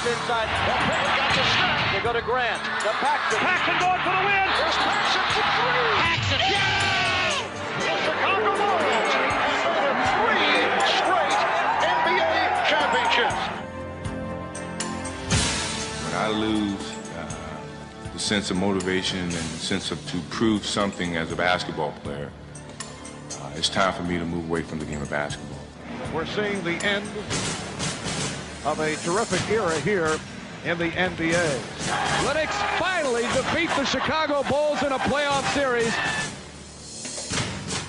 inside. Pippen got the snap. They go to Grant. To Paxson. Paxson going for the win. Here's Paxson for three. Paxson. Yeah! The Chicago Bulls have made it 3 straight NBA championships. When I lose the sense of motivation and the sense of to prove something as a basketball player, it's time for me to move away from the game of basketball. We're seeing the end of a terrific era here in the NBA. Linux finally defeat the Chicago Bulls in a playoff series.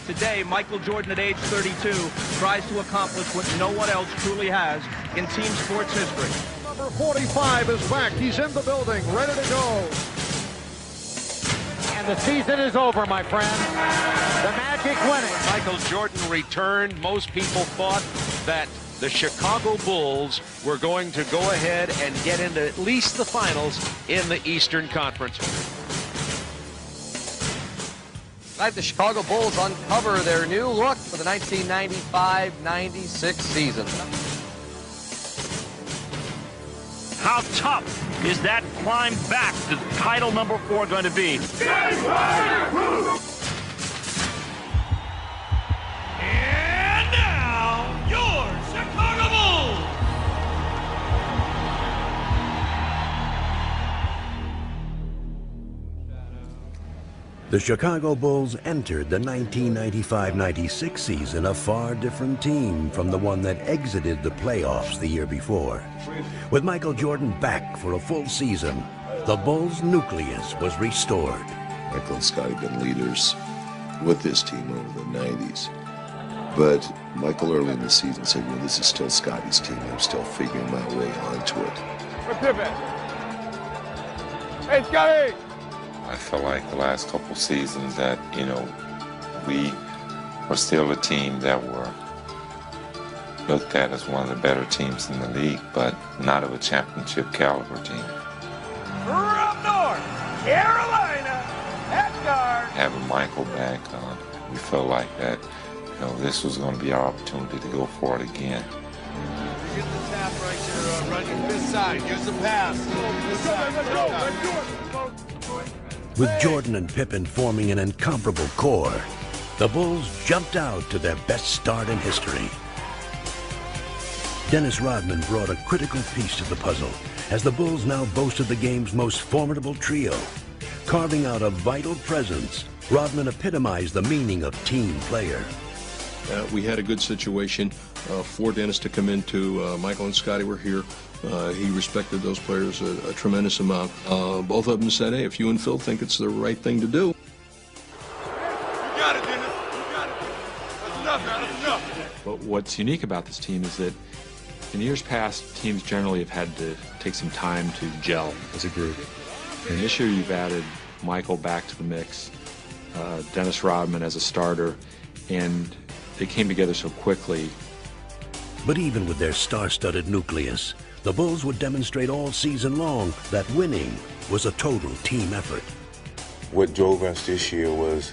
Today, Michael Jordan at age 32 tries to accomplish what no one else truly has in team sports history. Number 45 is back. He's in the building, ready to go. And the season is over, my friend. The Magic winning. Michael Jordan returned. Most people thought that the Chicago Bulls were going to go ahead and get into at least the finals in the Eastern Conference. Tonight, the Chicago Bulls uncover their new look for the 1995-96 season. How tough is that climb back to title number 4 going to be? And now, your Chicago Bulls! The Chicago Bulls entered the 1995-96 season a far different team from the one that exited the playoffs the year before. With Michael Jordan back for a full season, the Bulls' nucleus was restored. Michael and Scotty have been leaders with this team over the 90s. But Michael early in the season said, this is still Scotty's team. I'm still figuring my way onto it. Hey, Scotty! I feel like the last couple seasons that, we were still a team that were looked at as one of the better teams in the league, but not of a championship caliber team. From North Carolina, at guard. Having Michael back, we felt like that, this was going to be our opportunity to go for it again. Get the tap right there, run your this side, use the pass. Let's go. With Jordan and Pippen forming an incomparable core, the Bulls jumped out to their best start in history. Dennis Rodman brought a critical piece to the puzzle as the Bulls now boasted the game's most formidable trio. Carving out a vital presence, Rodman epitomized the meaning of team player. We had a good situation for Dennis to come into. Michael and Scotty were here. He respected those players a tremendous amount. Both of them said, hey, if you and Phil think it's the right thing to do. You got it, Dennis. You got it. That's enough, man. That's enough. But what's unique about this team is that in years past, teams generally have had to take some time to gel as a group. And this year you've added Michael back to the mix, Dennis Rodman as a starter, and they came together so quickly. But even with their star-studded nucleus, the Bulls would demonstrate all season long that winning was a total team effort. What drove us this year was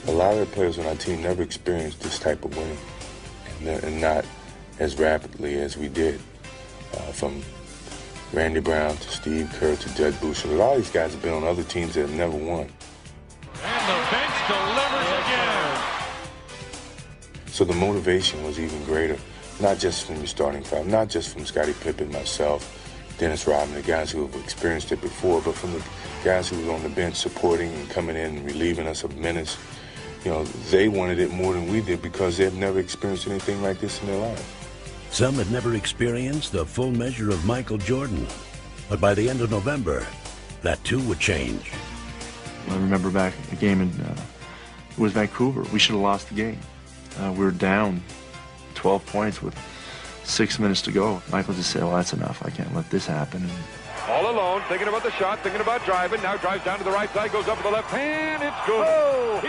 a lot of the players on our team never experienced this type of winning, and not as rapidly as we did. From Randy Brown to Steve Kerr to Judd Boucher. A lot of these guys have been on other teams that have never won. And the bench delivers again. So the motivation was even greater, not just from the starting five, not just from Scottie Pippen, myself, Dennis Rodman, the guys who have experienced it before, but from the guys who were on the bench supporting and coming in and relieving us of minutes. They wanted it more than we did because they've never experienced anything like this in their lives. Some had never experienced the full measure of Michael Jordan, but by the end of November, that too would change. I remember back the game in it was Vancouver. We should have lost the game. We were down 12 points with 6 minutes to go. Michael just said, well, that's enough. I can't let this happen. And all alone, thinking about the shot, thinking about driving. Now drives down to the right side, goes up to the left hand. It's good. Oh,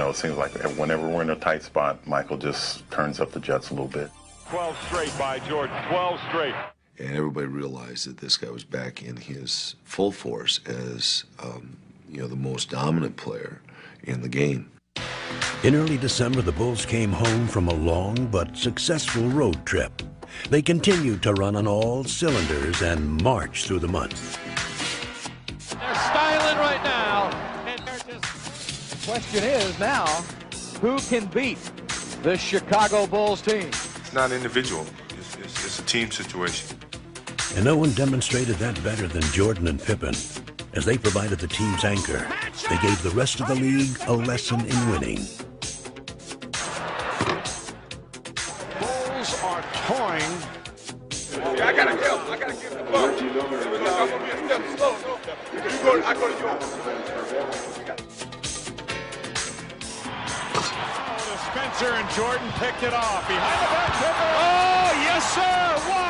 it seems like whenever we're in a tight spot, Michael just turns up the jets a little bit. 12 straight by Jordan, 12 straight. And everybody realized that this guy was back in his full force as, the most dominant player in the game. In early December, the Bulls came home from a long but successful road trip. They continued to run on all cylinders and march through the month. They're styling right now. And the question is now, who can beat the Chicago Bulls team? It's not individual. It's a team situation. And no one demonstrated that better than Jordan and Pippen. As they provided the team's anchor, they gave the rest of the league a lesson in winning. Bulls are toying. I gotta give the ball. I go to yours. Spencer and Jordan picked it off. Behind the back, Pippen. Oh, yes, sir. Wow.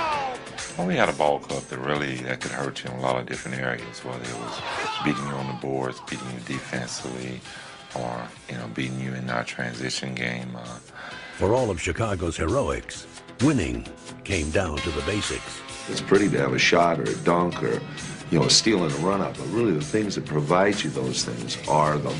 Well, we had a ball club that could hurt you in a lot of different areas, whether it was beating you on the boards, beating you defensively, or beating you in our transition game. For all of Chicago's heroics, winning came down to the basics. It's pretty to have a shot or a dunk or, a steal and a run-up, but really the things that provide you those things are the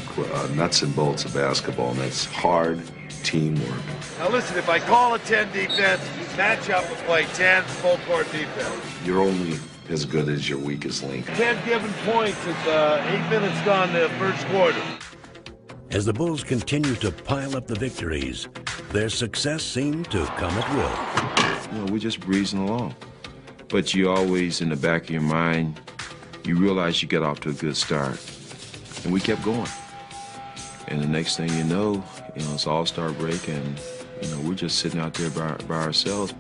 nuts and bolts of basketball, and that's hard teamwork. Now listen, if I call a 10 defense, match up and play 10 full court defense. You're only as good as your weakest link. 10 given points with 8 minutes gone in the first quarter. As the Bulls continued to pile up the victories, their success seemed to come at will. We're just breezing along. But you always, in the back of your mind, you realize you get off to a good start. And we kept going. And the next thing you know, it's All-Star break, and, we're just sitting out there by ourselves.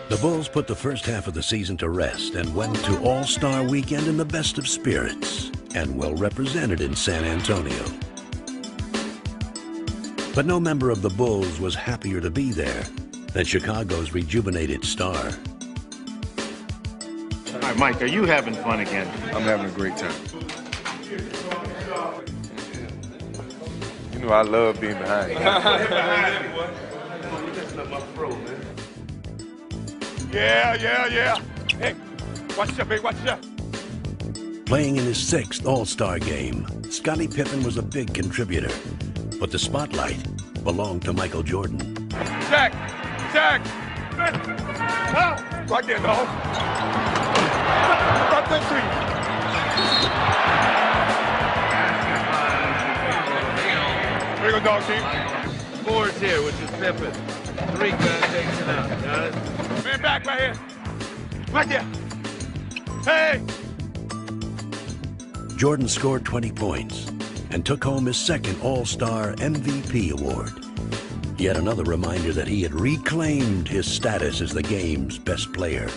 The Bulls put the first half of the season to rest and went to All-Star weekend in the best of spirits and well represented in San Antonio. But no member of the Bulls was happier to be there than Chicago's rejuvenated star. All right, Mike, are you having fun again? I'm having a great time. I love being behind you. Yeah. Hey, watch that, big, watch that. Playing in his 6th All-Star game, Scottie Pippen was a big contributor, but the spotlight belonged to Michael Jordan. Jack! Right there, dog. Right there, There you go, dog team. 4's here, which is Pippen. 3 takes it out. Got it? Man back right here. Right there. Hey! Jordan scored 20 points and took home his 2nd All-Star MVP award. Yet another reminder that he had reclaimed his status as the game's best player.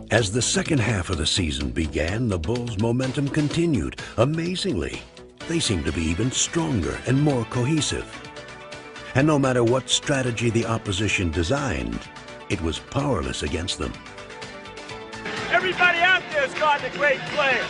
As the second half of the season began, the Bulls' momentum continued. Amazingly, they seemed to be even stronger and more cohesive. And no matter what strategy the opposition designed, it was powerless against them. Everybody out there is guarding a great player.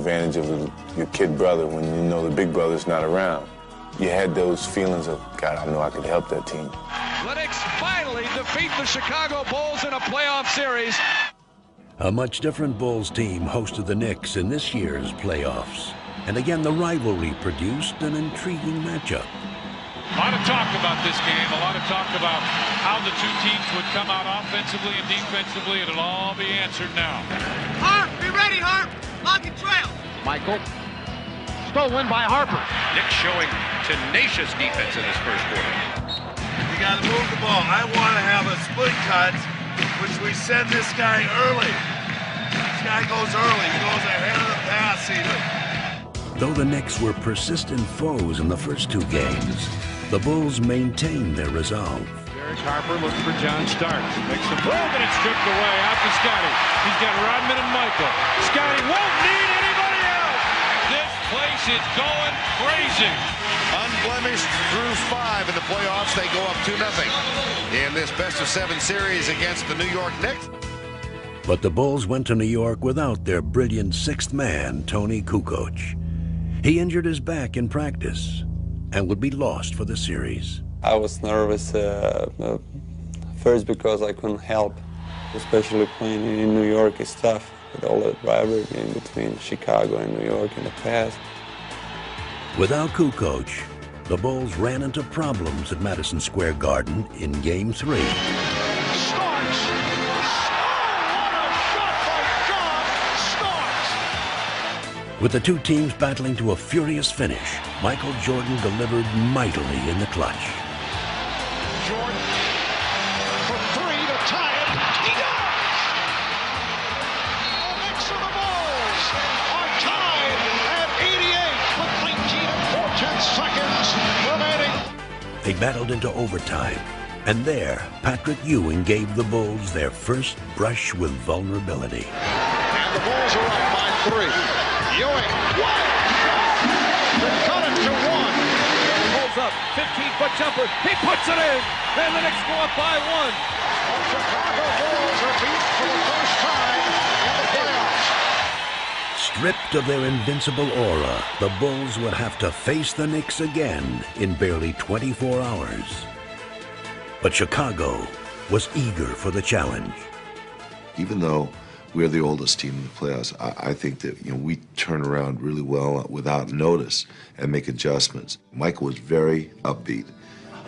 advantage of your kid brother when you know the big brother's not around. You had those feelings of, God, I know I could help that team. The Knicks finally defeat the Chicago Bulls in a playoff series. A much different Bulls team hosted the Knicks in this year's playoffs. And again, the rivalry produced an intriguing matchup. A lot of talk about this game, a lot of talk about how the two teams would come out offensively and defensively. It'll all be answered now. Harp, be ready, Harp. Lock and trail. Michael. Stolen by Harper. Knicks showing tenacious defense in this first quarter. You got to move the ball. I want to have a split cut, which we send this guy early. This guy goes early. He goes ahead of the pass even. Though the Knicks were persistent foes in the first two games, the Bulls maintained their resolve. Derek Harper looking for John Starks. Makes a move and it's stripped away. Out to Scotty. He's got Rodman and Michael. Scotty won't need anybody else. This place is going crazy. Unblemished through 5 in the playoffs. They go up 2-0 in this best-of-7 series against the New York Knicks. But the Bulls went to New York without their brilliant sixth man, Tony Kukoc. He injured his back in practice and would be lost for the series. I was nervous first because I couldn't help, especially playing in New York is tough with all that rivalry in between Chicago and New York in the past. Without Kukoc, the Bulls ran into problems at Madison Square Garden in Game 3. With the two teams battling to a furious finish, Michael Jordan delivered mightily in the clutch. Jordan for 3 to tie it. He does! The Knicks and the Bulls are tied at 88 with 19 and 4/10 seconds remaining. They battled into overtime, and there, Patrick Ewing gave the Bulls their first brush with vulnerability. And the Bulls are up by 3. Ewing, wild shot to cut it to 1. Pulls up, 15-foot jumper. He puts it in, and the Knicks go up by 1. The Chicago Bulls are beat for the first time in the playoffs. Stripped of their invincible aura, the Bulls would have to face the Knicks again in barely 24 hours. But Chicago was eager for the challenge. Even though we're the oldest team in the playoffs, I think that we turn around really well without notice and make adjustments. Michael was very upbeat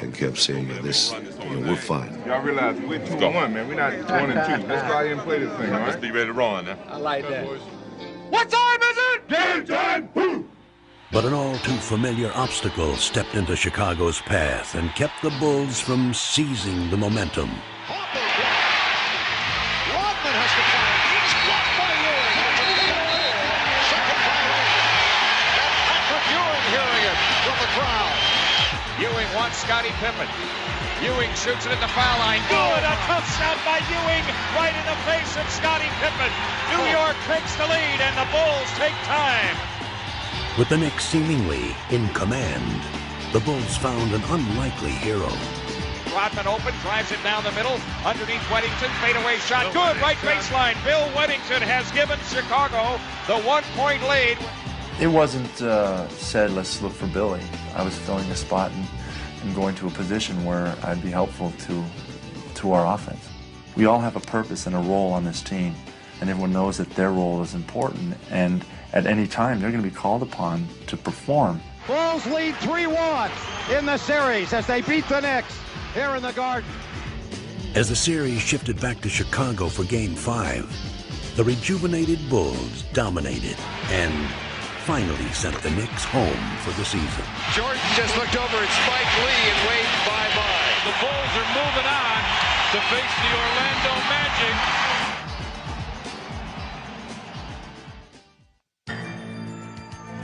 and kept saying, "This, we're fine." Y'all realize we're 2-1, man. We're not 1-2. Let's go out here and play this thing, all right? Let's be ready to run now. I like that. What time is it? Game time! Woo! But an all too familiar obstacle stepped into Chicago's path and kept the Bulls from seizing the momentum. Rodman has to fire. He's blocked by Ewing. Second violation. And Patrick Ewing hearing it from the crowd. Ewing wants Scottie Pippen. Ewing shoots it at the foul line. Good, a tough shot by Ewing right in the face of Scottie Pippen. New York takes the lead, and the Bulls take time. With the Knicks seemingly in command, the Bulls found an unlikely hero. Rodman open, drives it down the middle, underneath Weddington, fadeaway shot, good, right baseline. Bill Weddington has given Chicago the 1-point lead. It wasn't said, let's look for Billy. I was filling a spot and going to a position where I'd be helpful to our offense. We all have a purpose and a role on this team, and everyone knows that their role is important, and at any time they're going to be called upon to perform. Bulls lead 3-1 in the series as they beat the Knicks here in the Garden. As the series shifted back to Chicago for Game 5, the rejuvenated Bulls dominated and finally sent the Knicks home for the season. Jordan just looked over at Spike Lee and waved bye-bye. The Bulls are moving on to face the Orlando Magic.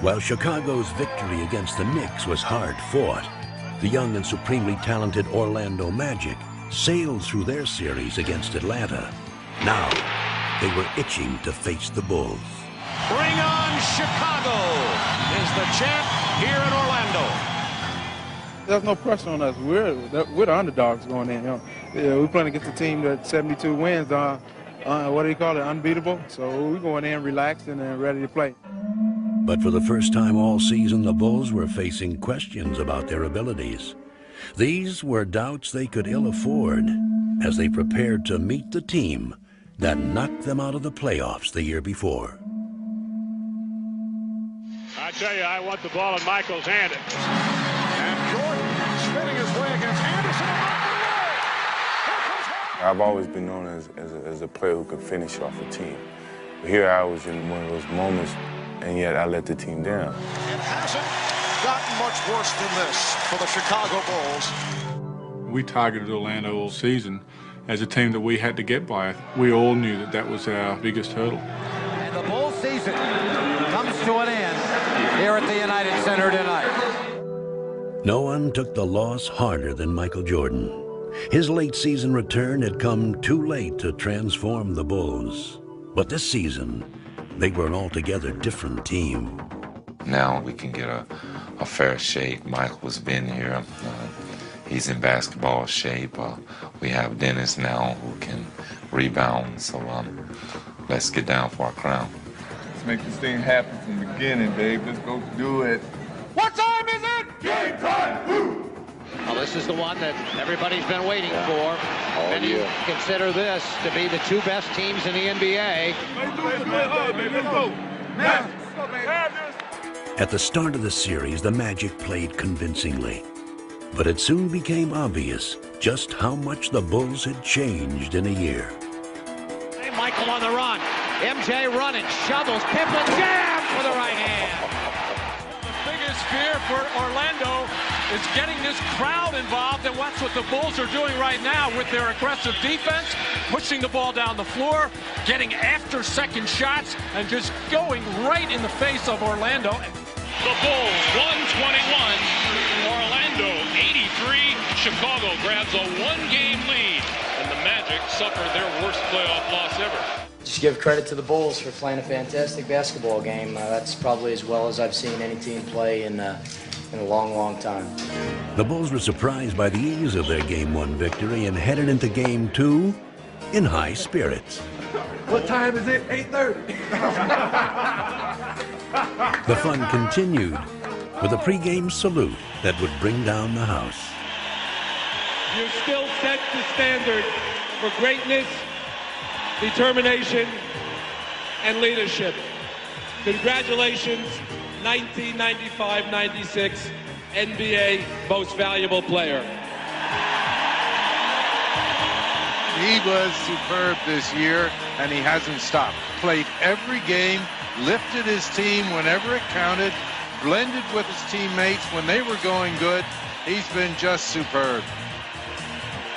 While Chicago's victory against the Knicks was hard-fought, the young and supremely talented Orlando Magic sailed through their series against Atlanta. Now, they were itching to face the Bulls. Bring on Chicago is the champ here in Orlando. There's no pressure on us. We're the underdogs going in. We're playing against a team that 72 wins. What do you call it? Unbeatable. So we're going in relaxed and ready to play. But for the first time all season, the Bulls were facing questions about their abilities. These were doubts they could ill afford as they prepared to meet the team that knocked them out of the playoffs the year before. I tell you, I want the ball in Michael's hand. And Jordan spinning his way against Anderson. I've always been known as a player who could finish off a team. But here I was in one of those moments, and yet I let the team down. It hasn't gotten much worse than this for the Chicago Bulls. We targeted Orlando all season as a team that we had to get by. We all knew that that was our biggest hurdle. And the Bulls season comes to an end here at the United Center tonight. No one took the loss harder than Michael Jordan. His late season return had come too late to transform the Bulls. But this season, they were an altogether different team. Now we can get a fair shake. Michael's been here. He's in basketball shape. We have Dennis now who can rebound. So let's get down for our crown. Let's make this thing happen from the beginning, babe. Let's go do it. What time is it? Game time! Woo! Well, this is the one that everybody's been waiting for. And you consider this to be the two best teams in the NBA. At the start of the series, the Magic played convincingly. But it soon became obvious just how much the Bulls had changed in a year. Hey, Michael on the run. MJ running, shovels, Pippen jams for the right hand. The biggest fear for Orlando is getting this crowd involved, and that's what the Bulls are doing right now with their aggressive defense, pushing the ball down the floor, getting after second shots, and just going right in the face of Orlando. The Bulls 121, Orlando 83. Chicago grabs a one-game lead, and the Magic suffer their worst playoff loss ever. Just give credit to the Bulls for playing a fantastic basketball game. That's probably as well as I've seen any team play in a long, long time. The Bulls were surprised by the ease of their Game 1 victory and headed into Game 2 in high spirits. What time is it? 8:30. The fun continued with a pregame salute that would bring down the house. You still set the standard for greatness, determination, and leadership. Congratulations, 1995-96 NBA Most Valuable Player. He was superb this year, and he hasn't stopped. Played every game, lifted his team whenever it counted, blended with his teammates when they were going good. He's been just superb.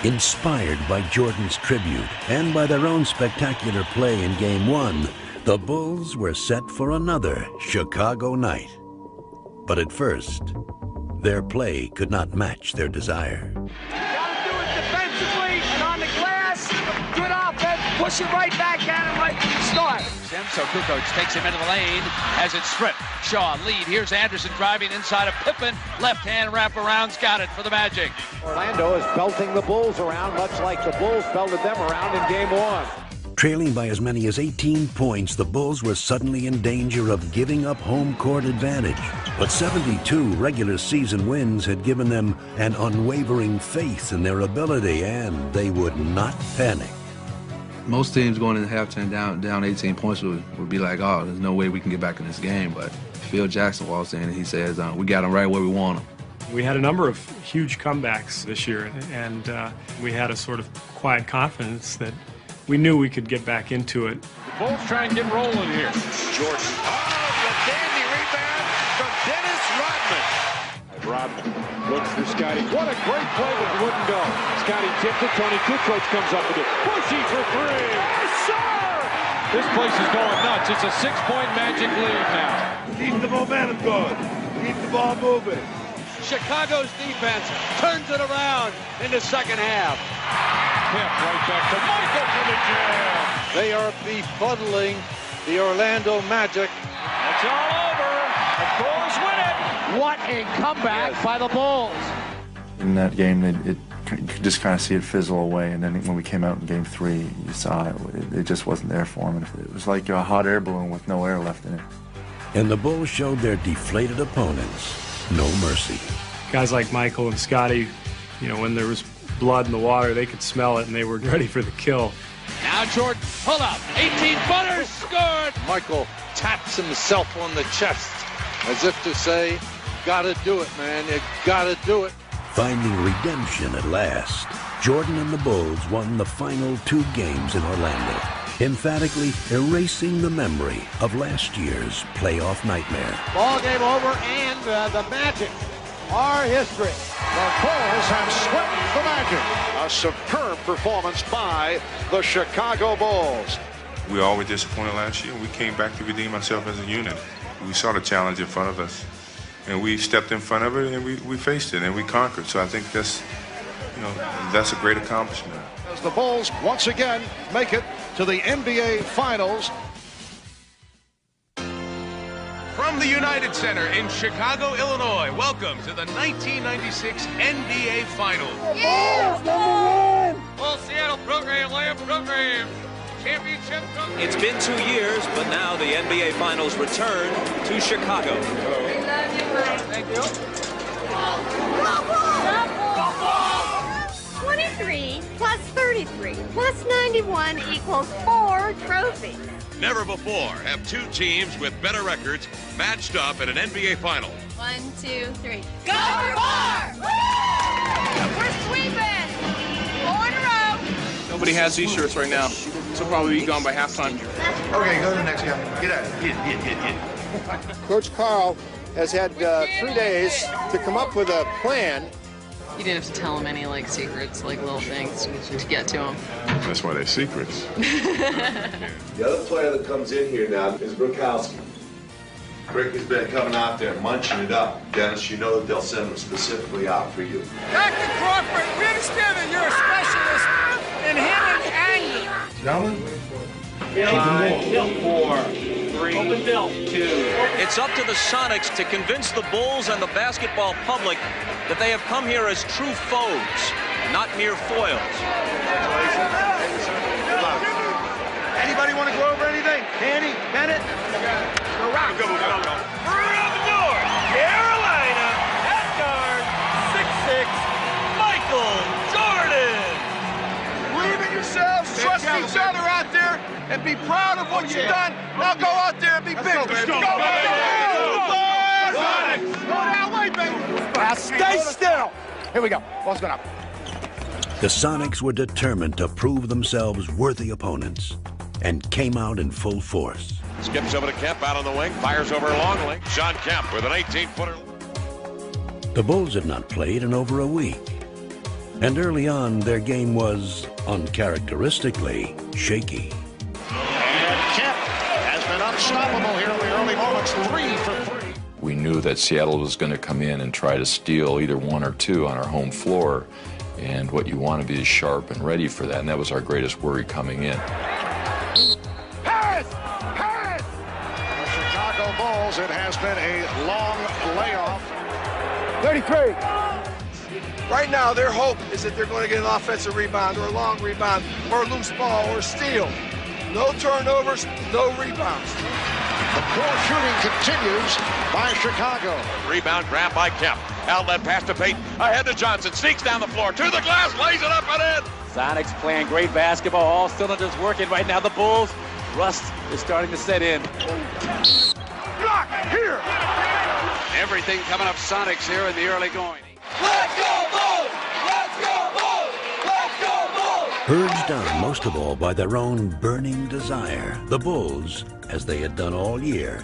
Inspired by Jordan's tribute and by their own spectacular play in Game 1, the Bulls were set for another Chicago night. But at first, their play could not match their desire. Gotta do it defensively and on the glass. Good offense. Push it right back at him right from the start. So Kukoc takes him into the lane, has it stripped. Shaw lead. Here's Anderson driving inside of Pippen. Left hand wraparound's got it for the Magic. Orlando is belting the Bulls around, much like the Bulls belted them around in Game 1. Trailing by as many as 18 points, the Bulls were suddenly in danger of giving up home court advantage. But 72 regular season wins had given them an unwavering faith in their ability, and they would not panic. Most teams going into halftime down 18 points would be like, oh, there's no way we can get back in this game. But Phil Jackson walks in and he says, we got them right where we want them. We had a number of huge comebacks this year, and we had a sort of quiet confidence that we knew we could get back into it. The Bulls try and get rolling here. Jordan. Oh, the dandy rebound from Dennis Rodman. Rodman looks for Scotty. What a great play, but it wouldn't go. Scotty tipped it. Tony Kukoc comes up with it. Bushy for three. Yes, sir! This place is going nuts. It's a 6-point Magic lead now. Keep the momentum going. Keep the ball moving. Chicago's defense turns it around in the second half. Pip right back to Michael for the jam. They are befuddling the Orlando Magic. It's all over. The Bulls win it. What a comeback by the Bulls. In that game, you could just kind of see it fizzle away, and then when we came out in Game 3, you saw it just wasn't there for him. It was like a hot air balloon with no air left in it. And the Bulls showed their deflated opponents no mercy. Guys like Michael and Scotty, you know, when there was blood in the water, they could smell it and they were ready for the kill. Now Jordan, pull up, 18-footer, scored! Michael taps himself on the chest as if to say, gotta do it, man, you gotta do it. Finding redemption at last, Jordan and the Bulls won the final 2 games in Orlando, emphatically erasing the memory of last year's playoff nightmare. Ball game over, and the Magic are history. The Bulls have swept the Magic. A superb performance by the Chicago Bulls. We were always disappointed last year. We came back to redeem ourselves as a unit. We saw the challenge in front of us, and we stepped in front of it, and we faced it, and we conquered. So I think that's, you know, that's a great accomplishment. As the Bulls once again make it to the NBA Finals. From the United Center in Chicago, Illinois, welcome to the 1996 NBA Finals. Well, Seattle program, Lamb program. Championship program. It's been 2 years, but now the NBA Finals return to Chicago. We love you, Mike. Thank you. 23 plus 33 plus 91 equals 4 trophies. Never before have 2 teams with better records matched up at an NBA Final. 1, 2, 3. Go for 4! We're sweeping! 4 in a row. Nobody has these shirts right now, so probably be gone by halftime. Okay, go to the next guy. Get out of here. Hit. Coach Carl has had 3 days to come up with a plan. You didn't have to tell him any, like, secrets, like, little things to get to him. That's why they're secrets. The other player that comes in here now is Brokowski. Rick has been coming out there munching it up. Dennis, you know that they'll send him specifically out for you. Dr. Crawford, we understand that you're a specialist in hitting angles. Gentlemen? 4, 3, open bill, 2. It's up to the Sonics to convince the Bulls and the basketball public that they have come here as true foes, not mere foils. Anybody want to go over anything? Danny, Bennett? Go rock. Go. Around the door, Carolina, at guard, 6'6", Michael Jordan. Believe in yourselves, trust each other out there, and be proud of what you've done. Now go out there and be big. Let's go, Go baby. that way, baby. Now stay still. Here we go. What's going on? The Sonics were determined to prove themselves worthy opponents and came out in full force. Skips over to Kemp out on the wing, fires over a long link. John Kemp with an 18-footer. The Bulls had not played in over a week, and early on their game was uncharacteristically shaky. And Kemp has been unstoppable here in the early moments. 3 for 3. We knew that Seattle was going to come in and try to steal either 1 or 2 on our home floor, and what you want to be is sharp and ready for that, and that was our greatest worry coming in. Harris! The Chicago Bulls, it has been a long layoff. 33. Right now, their hope is that they're going to get an offensive rebound or a long rebound or a loose ball or a steal. No turnovers, no rebounds. The poor shooting continues by Chicago. Rebound grab by Kemp. Outlet pass to Payton. Ahead to Johnson. Sneaks down the floor. To the glass. Lays it up and in. Sonics playing great basketball. All cylinders working right now. The Bulls, rust is starting to set in. Block here. Everything coming up Sonics here in the early going. Let's go, Bulls! Let's go, Bulls! Let's go, Bulls! Urged on most of all by their own burning desire, the Bulls, as they had done all year,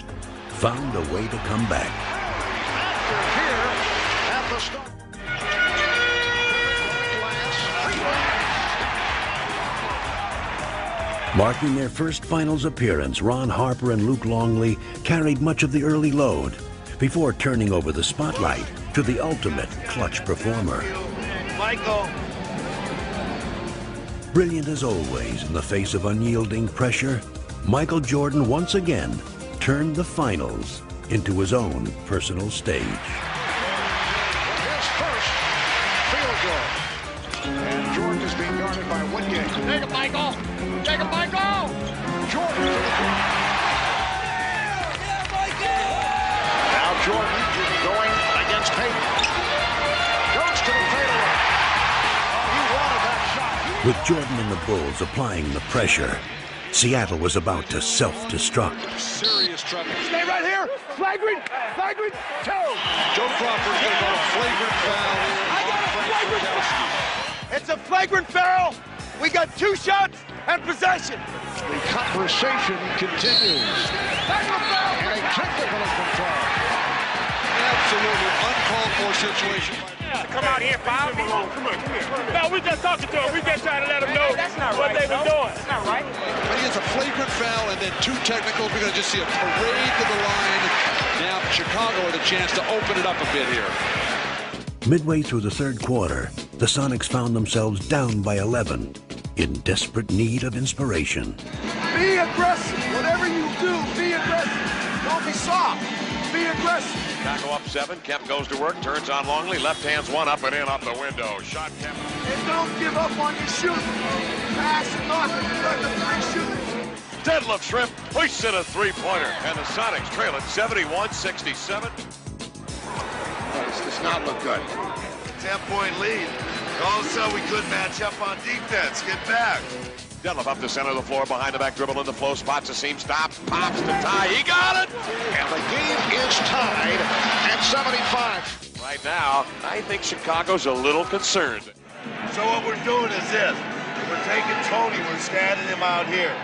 found a way to come back. Marking their first finals appearance, Ron Harper and Luke Longley carried much of the early load before turning over the spotlight to the ultimate clutch performer. Michael. Brilliant as always in the face of unyielding pressure, Michael Jordan once again turned the finals into his own personal stage. His first field goal. And Jordan is being guarded by Woodgate. Take it, Michael. Take it, Michael. Jordan to the ground. Yeah, Michael. Jordan going against Payton. Goes to the fadeaway. Oh, he wanted that shot. With Jordan and the Bulls applying the pressure, Seattle was about to self-destruct. Serious trouble. Stay right here. Flagrant two. Joe Crawford's going to go flagrant foul. I got a flagrant foul. It's a flagrant foul. We got 2 shots and possession. The conversation continues. And a technical has been thrown. Absolutely uncalled for situation. Come out here, foul. Come on. No, we just talking to him. We just trying to let him know what they've been doing. That's not right. But he has a flagrant foul and then 2 technicals. We're going to just see a parade to the line. Now Chicago with a chance to open it up a bit here. Midway through the third quarter, the Sonics found themselves down by 11, in desperate need of inspiration. Be aggressive. Whatever you do, be aggressive. Don't be soft. Be aggressive. Chicago up 7. Kemp goes to work, turns on Longley. Left hand's one up and in off the window. Shot Kemp. And don't give up on your shooting. Pass and knock. You got the 3 shooters. Deadlift Shrimp hoists in a 3-pointer. And the Sonics trail at 71-67. This does not look good. 10-point lead. All of a sudden we couldn't match up on defense. Get back. Deadlift up the center of the floor, behind the back dribble in the flow, spots a seam, stops, pops to tie. He got it! And the game is tied at 75. Right now, I think Chicago's a little concerned. So what we're doing is this. We're taking Tony, we're standing him out here.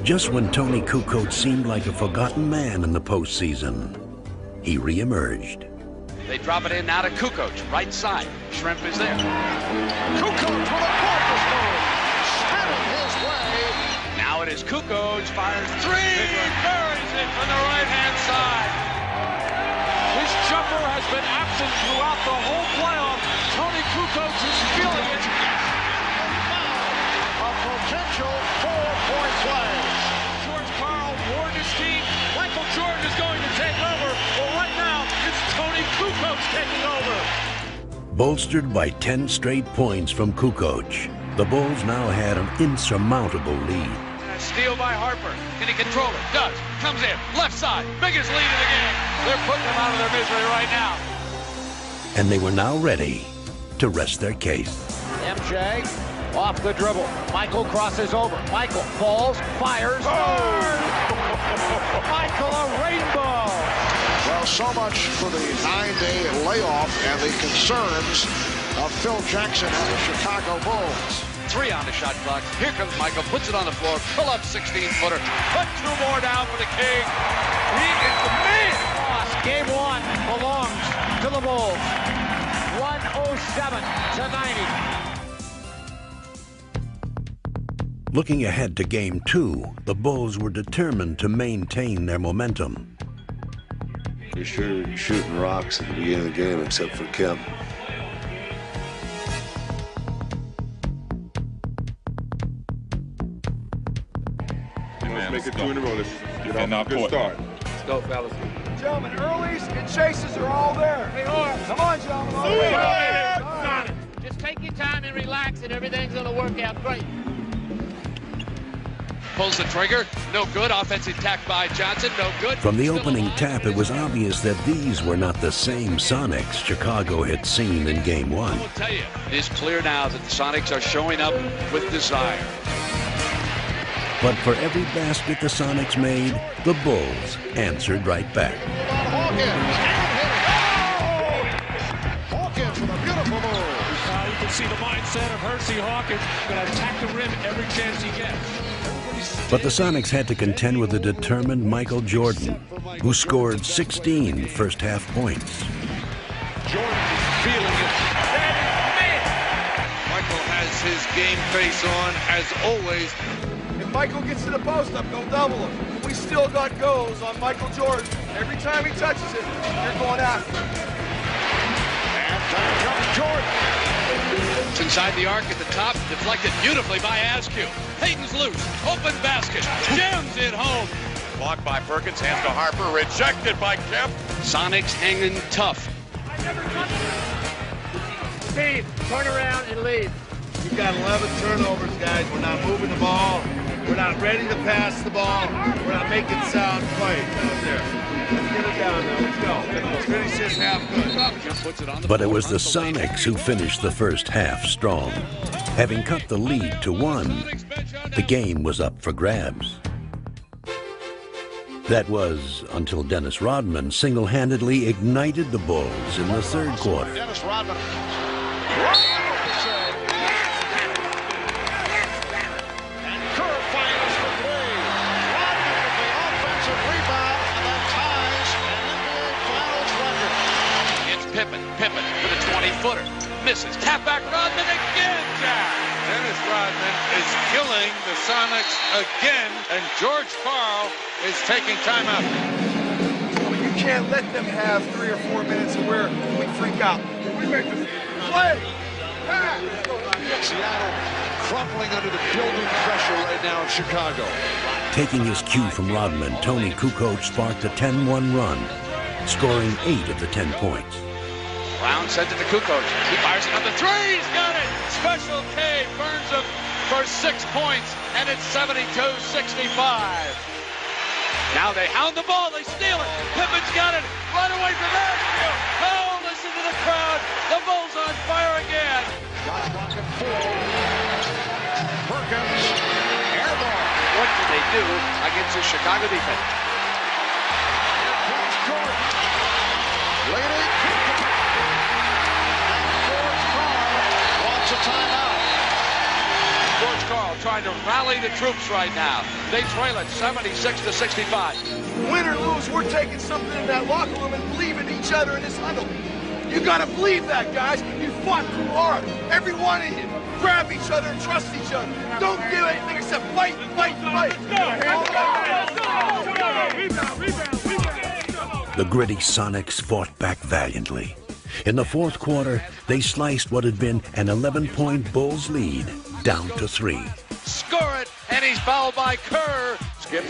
Just when Tony Kukoc seemed like a forgotten man in the postseason, he reemerged. They drop it in now to Kukoc, right side. Shrimp is there. Kukoc with a gorgeous move. Spinning his way. Now it is Kukoc, fires 3, buries it from the right-hand side. His jumper has been absent throughout the whole playoff. Tony Kukoc is feeling it. A potential 4-point play. George Karl warned his team. Michael Jordan is going to take over. Well, right now, it's Tony Kukoc taking over. Bolstered by 10 straight points from Kukoc, the Bulls now had an insurmountable lead. Steal by Harper. Can he control it? Does. Comes in. Left side. Biggest lead of the game. They're putting them out of their misery right now. And they were now ready to rest their case. MJ off the dribble. Michael crosses over. Michael falls, fires. Michael, a rainbow. Well, so much for the 9-day layoff and the concerns of Phil Jackson and the Chicago Bulls. 3 on the shot clock. Here comes Michael, puts it on the floor, pull up 16-footer, put 2 more down for the King. He is the man. Game 1 belongs to the Bulls. 107-90. Looking ahead to Game 2, the Bulls were determined to maintain their momentum. You're sure shooting rocks at the beginning of the game except for Kemp. Let's make it 2 in a row. Let's get off a good start. Let's go, fellas. Gentlemen, earlies and chases are all there. They are. Come on, gentlemen. All right. Just take your time and relax, and everything's going to work out great. Pulls the trigger. No good. Offensive attack by Johnson. No good. From the opening tap, it was obvious that these were not the same Sonics Chicago had seen in Game 1. I will tell you, it is clear now that the Sonics are showing up with desire. But for every basket the Sonics made, the Bulls answered right back. Hawkins with a beautiful move. You can see the mindset of Hersey Hawkins. Going to attack the rim every chance he gets. But the Sonics had to contend with a determined Michael Jordan, who scored 16 first-half points. Jordan feeling it. Michael has his game face on, as always. If Michael gets to the post up, go double him. We still got goals on Michael Jordan. Every time he touches it, you're going after him. And time comes Jordan. It's inside the arc at the top, deflected beautifully by Askew. Hayden's loose, open basket, jams it home. Blocked by Perkins, hands to Harper, rejected by Kemp. Sonics hanging tough. Steve, turn around and lead. We've got 11 turnovers, guys. We're not moving the ball. We're not ready to pass the ball. We're not making sound plays out there. get it down now. Let's go. Let's finish this half good. But it was the Sonics who finished the first half strong. Having cut the lead to 1, the game was up for grabs. That was until Dennis Rodman single-handedly ignited the Bulls in the third quarter. Dennis Rodman. Pippen with a 20-footer. Misses. Tap back Rodman again, Jack. Dennis Rodman is killing the Sonics again, and George Karl is taking timeout. You can't let them have 3 or 4 minutes where we freak out. We make this play. Seattle crumpling under the building pressure right now in Chicago. Taking his cue from Rodman, Tony Kukoc sparked a 10-1 run, scoring 8 of the 10 points. Brown sends it to Kukoc. He fires another 3. He's got it. Special K burns him for 6 points, and it's 72-65. Now they hound the ball. They steal it. Pippen's got it. Right away from Asheville. Oh, listen to the crowd. The Bulls on fire again. Shot clock at 4. Perkins. Air ball. What can they do against the Chicago defense? Jordan. Leading. A timeout. George Karl trying to rally the troops right now. They trail it 76-65. Win or lose, we're taking something in that locker room and believe in each other in this huddle. You gotta believe that, guys. You fought too hard. Every one of you. Grab each other and trust each other. Don't do anything except fight, fight, fight. The gritty Sonics fought back valiantly. In the fourth quarter, they sliced what had been an 11-point Bulls lead down to 3. Score it, and he's fouled by Kerr. Skip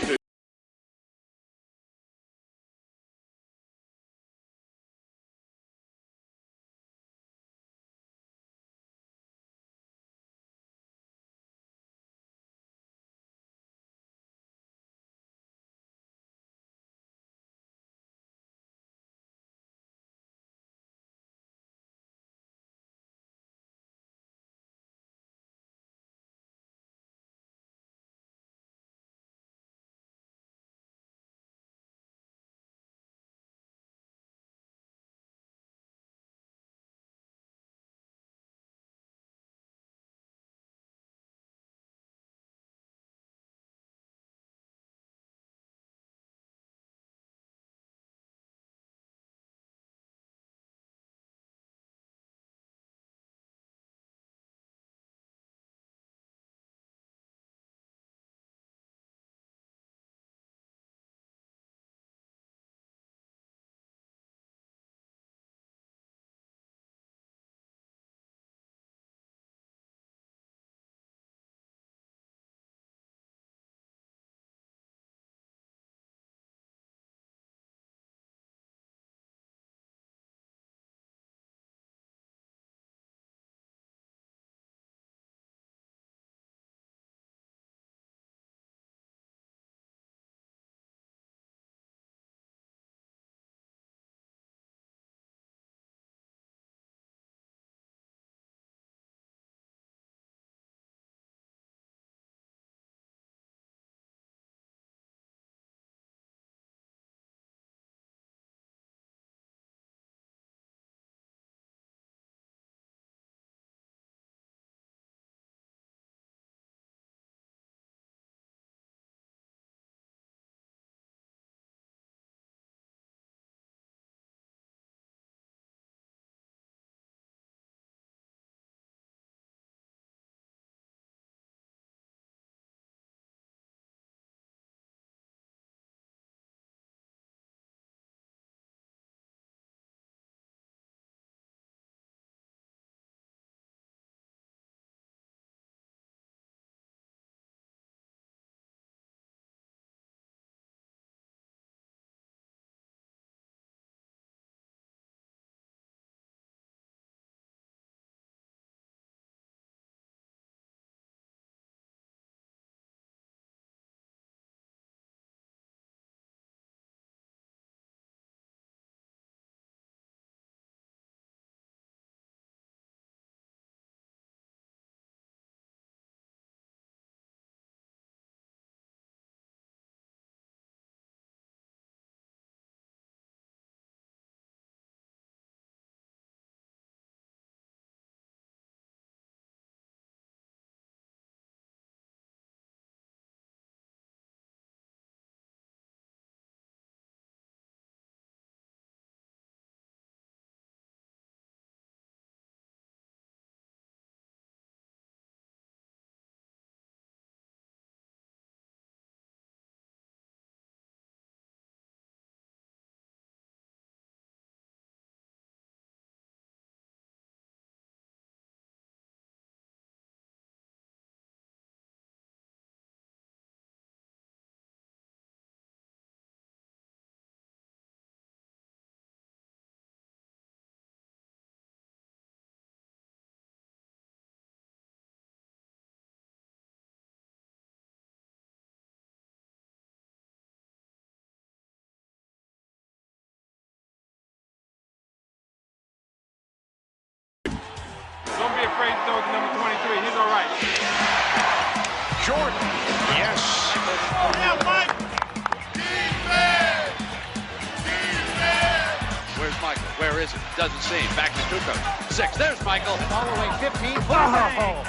is it? Doesn't seem. Back to Kukoc. 6. There's Michael. All the way 15. Oh.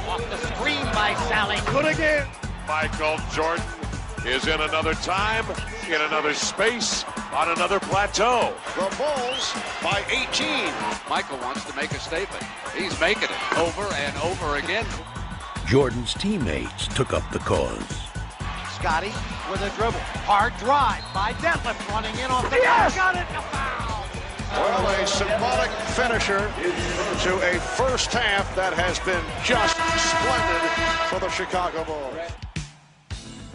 Off the screen by Sally. Good again. Michael Jordan is in another time, in another space, on another plateau. The Bulls by 18. Michael wants to make a statement. He's making it over and over again. Jordan's teammates took up the cause. Scotty with a dribble. Hard drive by Detlef running in off the Yes! Got it. A foul. Well, a symbolic finisher to a first half that has been just splendid for the Chicago Bulls.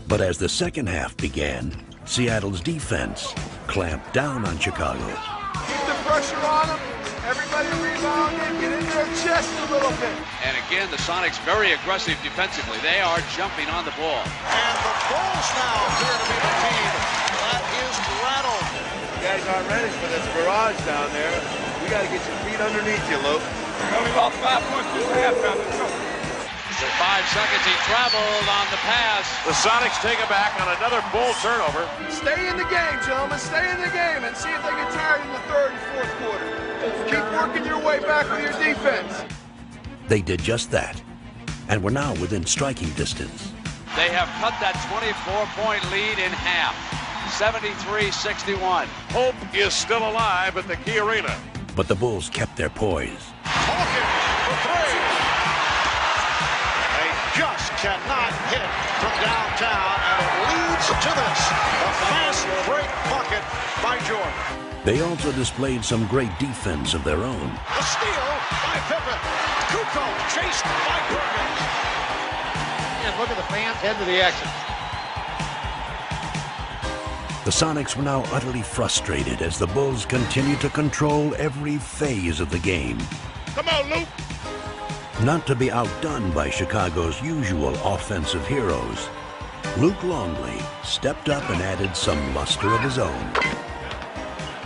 But as the second half began, Seattle's defense clamped down on Chicago. Keep the pressure on them. Everybody rebound and get in their chest a little bit. And again, the Sonics very aggressive defensively. They are jumping on the ball. And the Bulls now appear to be the team that is rattled. You guys aren't ready for this barrage down there. We got to get your feet underneath you, Luke. We lost 5 points this halftime. Let's go. For 5 seconds, he traveled on the pass. The Sonics take it back on another Bull turnover. Stay in the game, gentlemen. Stay in the game and see if they get tired in the third and fourth quarter. Keep working your way back with your defense. They did just that, and were now within striking distance. They have cut that 24-point lead in half. 73-61. Hope is still alive at the Key Arena. But the Bulls kept their poise. Hawkins for 3. They just cannot hit from downtown, and it leads to this. A fast break bucket by Jordan. They also displayed some great defense of their own. A steal by Pippen. Kukoc chased by Perkins. And look at the fans head to the exit. The Sonics were now utterly frustrated as the Bulls continued to control every phase of the game. Come on, Luke. Not to be outdone by Chicago's usual offensive heroes, Luke Longley stepped up and added some luster of his own.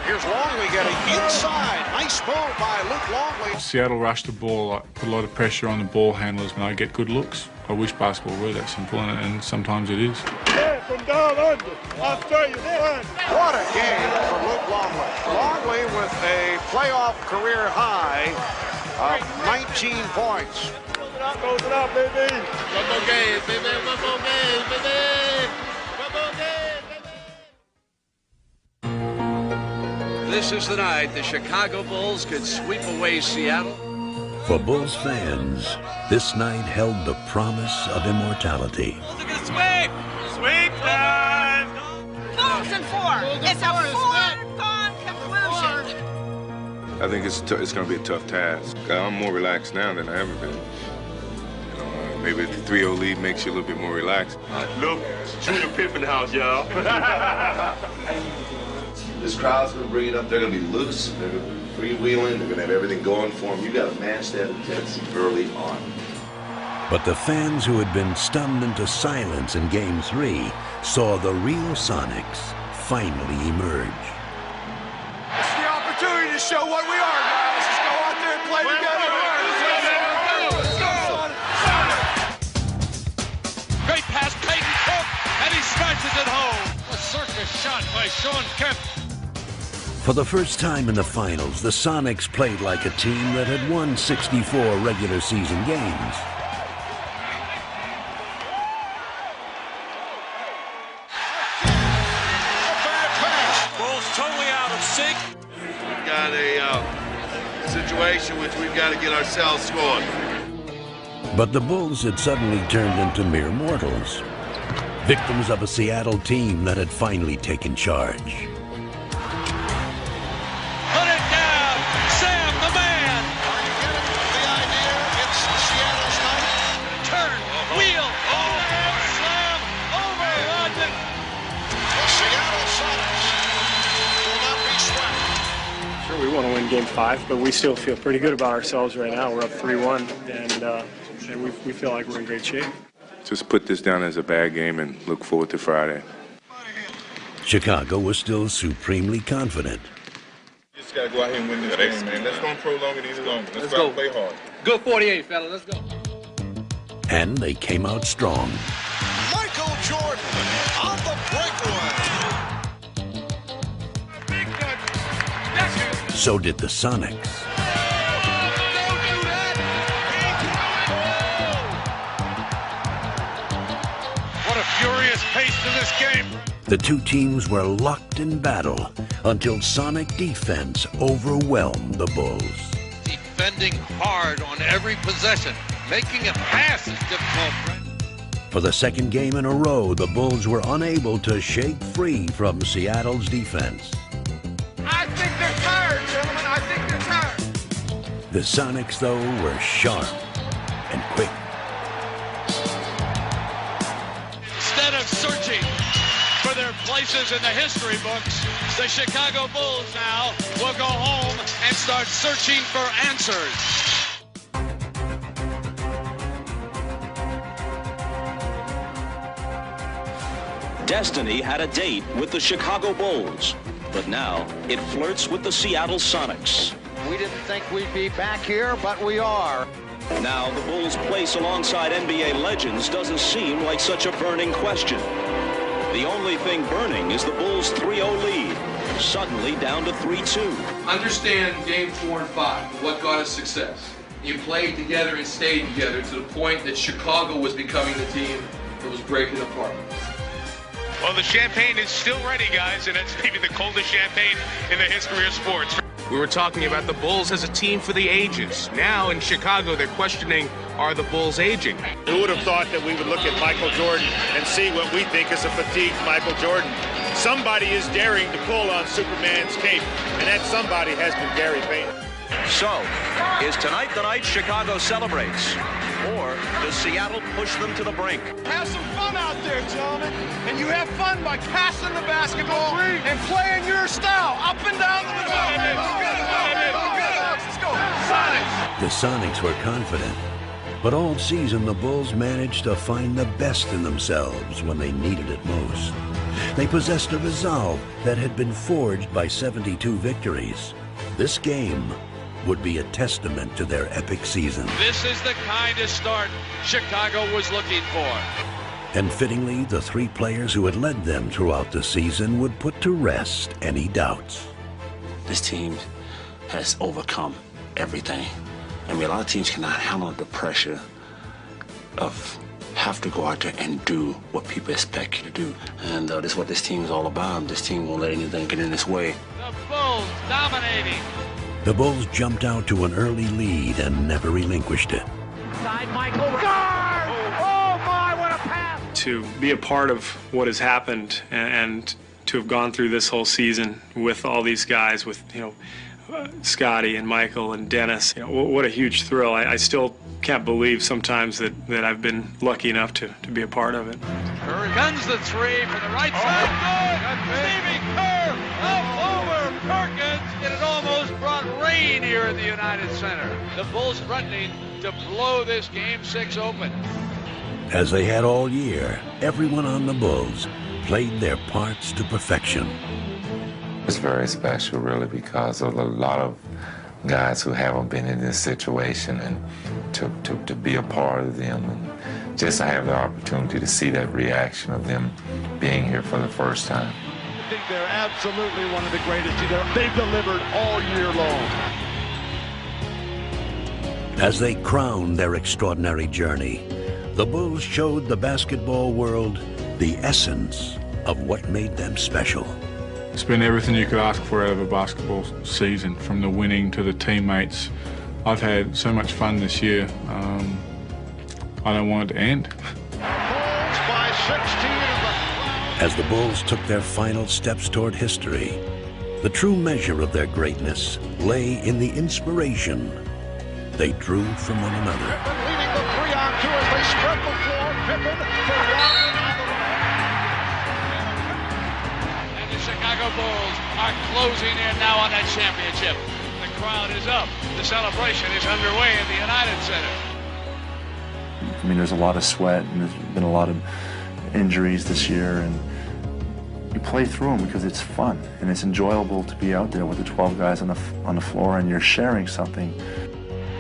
Here's Longley getting inside. Nice move by Luke Longley. Seattle rushed the ball, put a lot of pressure on the ball handlers when I get good looks. I wish basketball were that simple, and sometimes it is. Yeah, from down under. Australia, what a game for Luke Longley. Longley with a playoff career high of 19 points. Close it out, baby. One more game, baby. One more game, baby. One more game, baby. This is the night the Chicago Bulls could sweep away Seattle. For Bulls fans, this night held the promise of immortality. Sweep! Sweep time! Bulls in 4. It's a foregone conclusion. I think it's going to be a tough task. I'm more relaxed now than I ever been. You know, maybe the 3-0 lead makes you a little bit more relaxed. Look, Junior Pippen house, y'all. This crowd's going to bring it up. They're going to be loose. They're going to be freewheeling. They're going to have everything going for them. You got to match that intensity early on. But the fans who had been stunned into silence in Game 3 saw the real Sonics finally emerge. It's the opportunity to show what we are, guys. Let's go out there and play together. Great pass, Peyton Cook, and he smashes it home. A circus shot by Sean Kemp. For the first time in the finals, the Sonics played like a team that had won 64 regular season games. Bulls totally out of sync. We've got a situation which we've got to get ourselves scored. But the Bulls had suddenly turned into mere mortals, victims of a Seattle team that had finally taken charge. Put it down, Sam the man. Are you getting the idea? It's Seattle's night. Turn, wheel, overhead slam, over Rodman. The Seattle Sonics will not be swept. Sure, we want to win Game 5, but we still feel pretty good about ourselves right now. We're up 3-1, and we feel like we're in great shape. Just put this down as a bad game and look forward to Friday. Chicago was still supremely confident. You just got to go out here and win this game, man. Let's don't prolong it any longer. Let's go out and play hard. Good 48, fella. Let's go. And they came out strong. Michael Jordan on the breakaway. So did the Sonics. What a furious pace to this game. The two teams were locked in battle until Sonic defense overwhelmed the Bulls. Defending hard on every possession, making a pass is difficult. For the second game in a row, the Bulls were unable to shake free from Seattle's defense. I think they're tired, gentlemen. I think they're tired. The Sonics, though, were sharp and quick. Instead of searching for their places in the history books, the Chicago Bulls now will go home and start searching for answers. Destiny had a date with the Chicago Bulls, but now it flirts with the Seattle Sonics. We didn't think we'd be back here, but we are. Now the Bulls' place alongside NBA legends doesn't seem like such a burning question. The only thing burning is the Bulls' 3-0 lead, suddenly down to 3-2. Understand Game 4 and 5, what got us success. You played together and stayed together to the point that Chicago was becoming the team that was breaking apart. Well, the champagne is still ready, guys, and it's maybe the coldest champagne in the history of sports. We were talking about the Bulls as a team for the ages. Now in Chicago, they're questioning, are the Bulls aging? Who would have thought that we would look at Michael Jordan and see what we think is a fatigued Michael Jordan? Somebody is daring to pull on Superman's cape, and that somebody has been Gary Payton. So, is tonight the night Chicago celebrates? Or does Seattle push them to the brink? Have some fun out there, gentlemen. And you have fun by passing the basketball and playing your style up and down the middle. Let's go. Sonics. The Sonics were confident, but all season the Bulls managed to find the best in themselves when they needed it most. They possessed a resolve that had been forged by 72 victories. This game would be a testament to their epic season. This is the kind of start Chicago was looking for. And fittingly, the three players who had led them throughout the season would put to rest any doubts. This team has overcome everything. I mean, a lot of teams cannot handle the pressure of have to go out there and do what people expect you to do. And this is what this team is all about. This team won't let anything get in its way. The Bulls dominating. The Bulls jumped out to an early lead and never relinquished it. Side Michael. Guard! Oh my, what a pass! To be a part of what has happened and to have gone through this whole season with all these guys, with Scotty and Michael and Dennis, what a huge thrill. I still can't believe sometimes that I've been lucky enough to be a part of it. Curry guns the three from the right side. Good. Stevie Kerr up over Perkins, and it almost brought rain here in the United Center. The Bulls threatening to blow this Game 6 open. As they had all year, everyone on the Bulls played their parts to perfection. It's very special, really, because of a lot of guys who haven't been in this situation, and to be a part of them, and just to have the opportunity to see that reaction of them being here for the first time. I think they're absolutely one of the greatest. They've delivered all year long. As they crowned their extraordinary journey, the Bulls showed the basketball world the essence of what made them special. It's been everything you could ask for out of a basketball season, from the winning to the teammates. I've had so much fun this year. I don't want it to end. Bulls by 16. As the Bulls took their final steps toward history, the true measure of their greatness lay in the inspiration they drew from one another. Leading the 3-on-2 as they spread the floor. Pippen for Rodman on the right. And the Chicago Bulls are closing in now on that championship. The crowd is up. The celebration is underway in the United Center. I mean, there's a lot of sweat, and there's been a lot of injuries this year, and you play through them because it's fun and it's enjoyable to be out there with the 12 guys on the floor, and you're sharing something.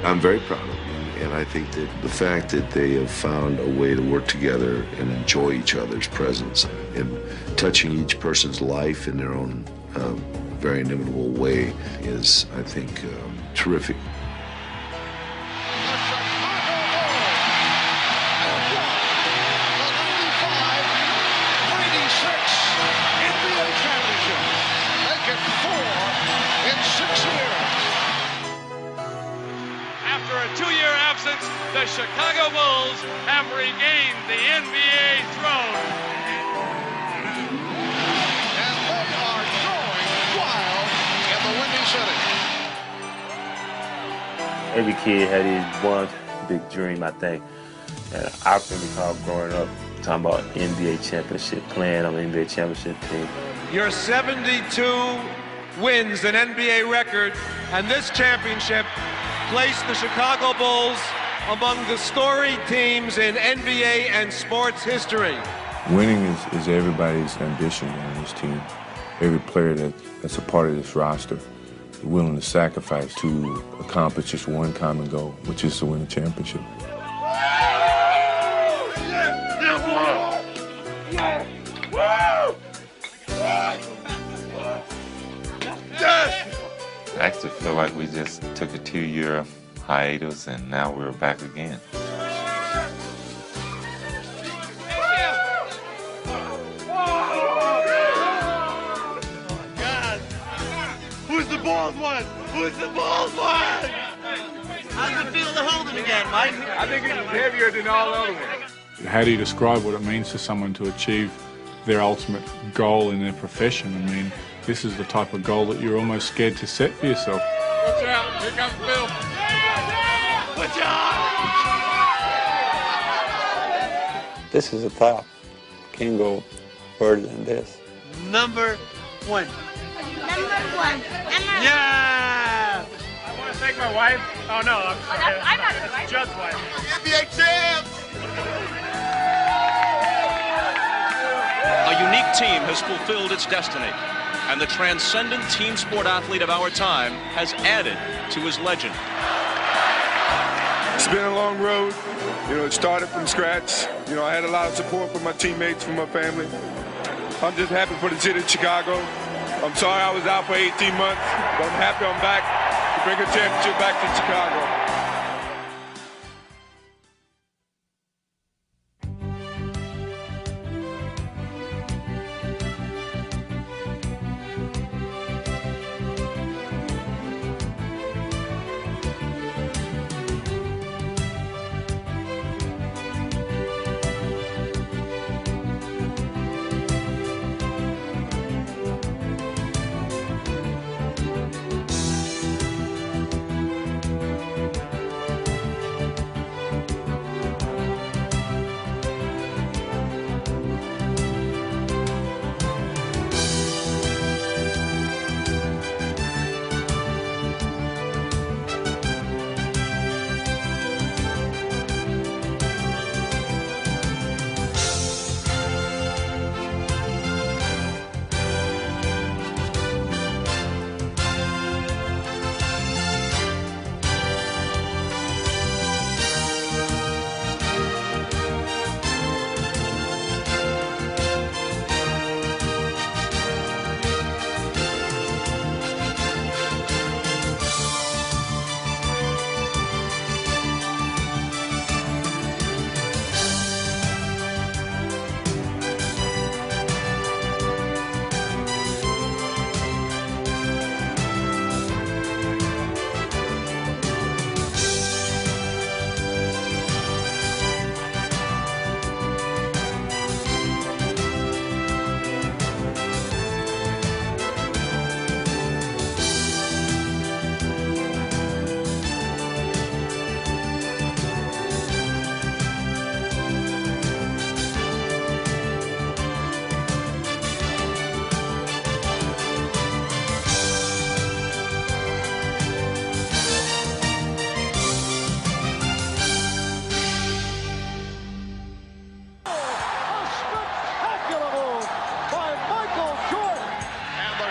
I'm very proud of them, and I think that the fact that they have found a way to work together and enjoy each other's presence and touching each person's life in their own very very inimitable way is, I think, terrific. The Chicago Bulls have regained the NBA throne. And they are going wild in the Windy City. Every kid had his one big dream, I think. And I can recall growing up talking about NBA championship, playing on the NBA championship team. Your 72 wins, an NBA record, and this championship placed the Chicago Bulls among the storied teams in NBA and sports history. Winning is everybody's ambition on this team. Every player that's a part of this roster is willing to sacrifice to accomplish just one common goal, which is to win a championship. I actually feel like we just took a 2-year hiatus, and now we're back again. God. Who's the Bulls one? Who's the Bulls one? How's it feel to hold him again, Mike? I think it's heavier than all other ones. How do you describe what it means to someone to achieve their ultimate goal in their profession? I mean, this is the type of goal that you're almost scared to set for yourself. Watch out, here comes Bill. Watch out! This is a top. Can't go further than this. Number one. Yeah! I want to thank my wife. Oh, no, I'm sorry. I'm not his wife. Judd's wife. NBA champs! A unique team has fulfilled its destiny, and the transcendent team sport athlete of our time has added to his legend. It's been a long road. It started from scratch. I had a lot of support from my teammates, from my family. I'm just happy for the city of Chicago. I'm sorry I was out for 18 months, but I'm happy I'm back to bring a championship back to Chicago.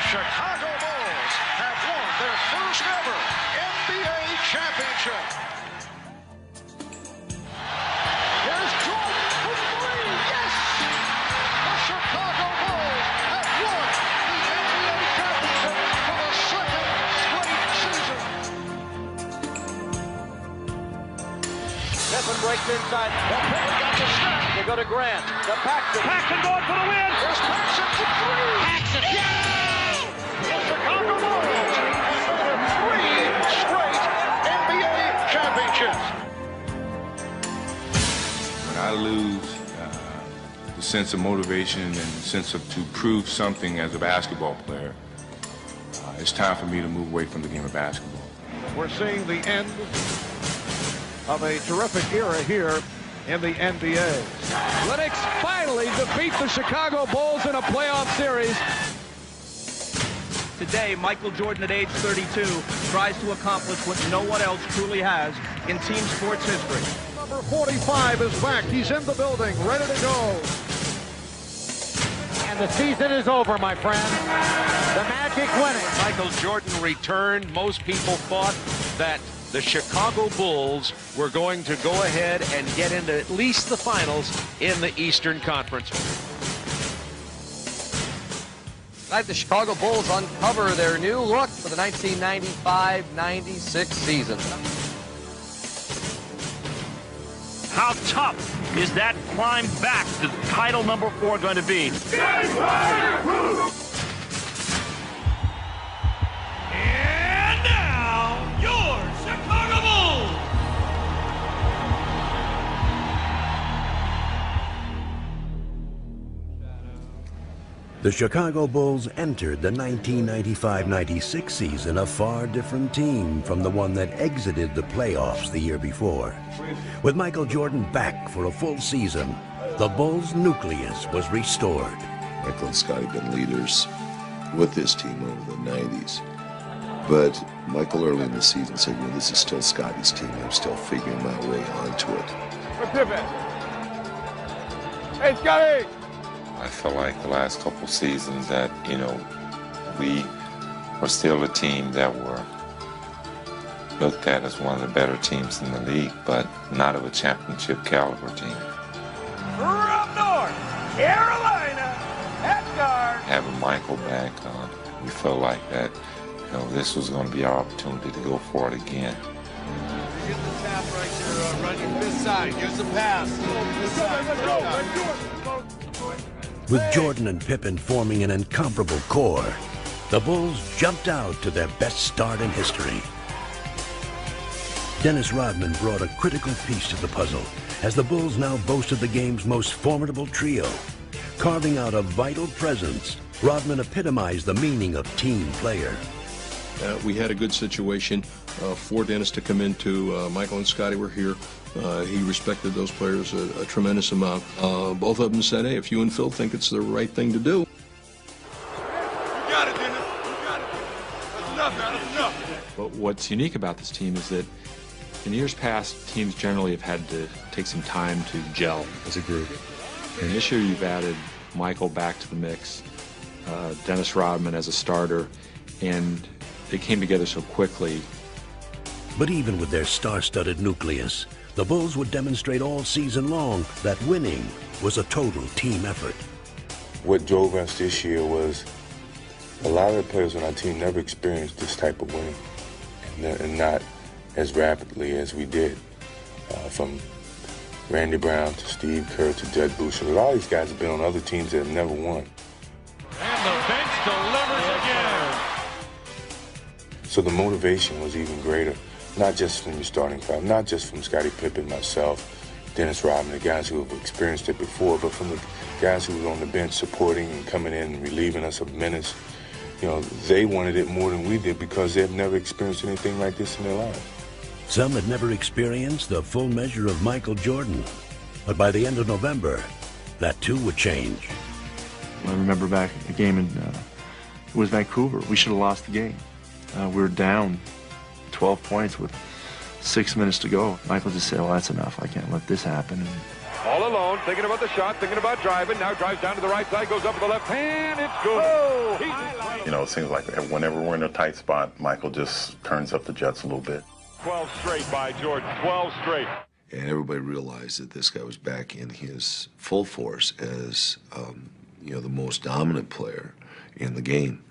Chicago Bulls have won their first ever NBA championship. Here's Jordan for three. Yes! The Chicago Bulls have won the NBA championship for breaks inside. Pippen got the snap. They go to Grant. To Paxson. Paxson going for the win. Here's Paxson for three. Paxson. Yeah! The Chicago Bulls have made it 3 straight NBA championships. When I lose the sense of motivation and the sense of to prove something as a basketball player, it's time for me to move away from the game of basketball. We're seeing the end of a terrific era here in the NBA. Linux finally defeat the Chicago Bulls in a playoff series. Today, Michael Jordan at age 32 tries to accomplish what no one else truly has in team sports history. Number 45 is back. He's in the building, ready to go. And the season is over, my friend. The Magic win it. Michael Jordan returned. Most people thought that the Chicago Bulls were going to go ahead and get into at least the finals in the Eastern Conference. Tonight, the Chicago Bulls uncover their new look for the 1995-96 season. How tough is that climb back to title number 4 going to be? And now, your Chicago Bulls. The Chicago Bulls entered the 1995-96 season a far different team from the one that exited the playoffs the year before. With Michael Jordan back for a full season, the Bulls' nucleus was restored. Michael and Scotty have been leaders with this team over the 90s. But Michael early in the season said, this is still Scotty's team. I'm still figuring my way onto it. Hey, Scotty! I feel like the last couple seasons that, we were still a team that were looked at as one of the better teams in the league, but not of a championship caliber team. From North Carolina, at guard. Having Michael back, we felt like that, this was going to be our opportunity to go for it again. Here's the tap right there, running this side. Here's the pass. This side. With Jordan and Pippen forming an incomparable core, the Bulls jumped out to their best start in history. Dennis Rodman brought a critical piece to the puzzle as the Bulls now boasted the game's most formidable trio. Carving out a vital presence, Rodman epitomized the meaning of team player. We had a good situation for Dennis to come into. Michael and Scotty were here. He respected those players a tremendous amount. Both of them said, hey, if you and Phil think it's the right thing to do. You got it, Dennis. You got it. That's enough, man. That's enough. But what's unique about this team is that in years past, teams generally have had to take some time to gel as a group. And this year you've added Michael back to the mix, Dennis Rodman as a starter, and they came together so quickly. But even with their star-studded nucleus, the Bulls would demonstrate all season long that winning was a total team effort. What drove us this year was a lot of the players on our team never experienced this type of winning, and not as rapidly as we did. From Randy Brown to Steve Kerr to Jud Boucher. A lot of these guys have been on other teams that have never won. And the bench delivers again. So the motivation was even greater, not just from the starting five, not just from Scottie Pippen, myself, Dennis Rodman, the guys who have experienced it before, but from the guys who were on the bench supporting and coming in and relieving us of minutes. They wanted it more than we did because they've never experienced anything like this in their lives. Some had never experienced the full measure of Michael Jordan, but by the end of November, that too would change. I remember back a game in it was Vancouver. We should have lost the game. We were down 12 points with 6 minutes to go. Michael just said, well, that's enough. I can't let this happen. And All alone, thinking about the shot, thinking about driving. Now drives down to the right side, goes up to the left hand. It's good. Oh, it seems like whenever we're in a tight spot, Michael just turns up the jets a little bit. 12 straight by Jordan. 12 straight. And everybody realized that this guy was back in his full force as, the most dominant player in the game.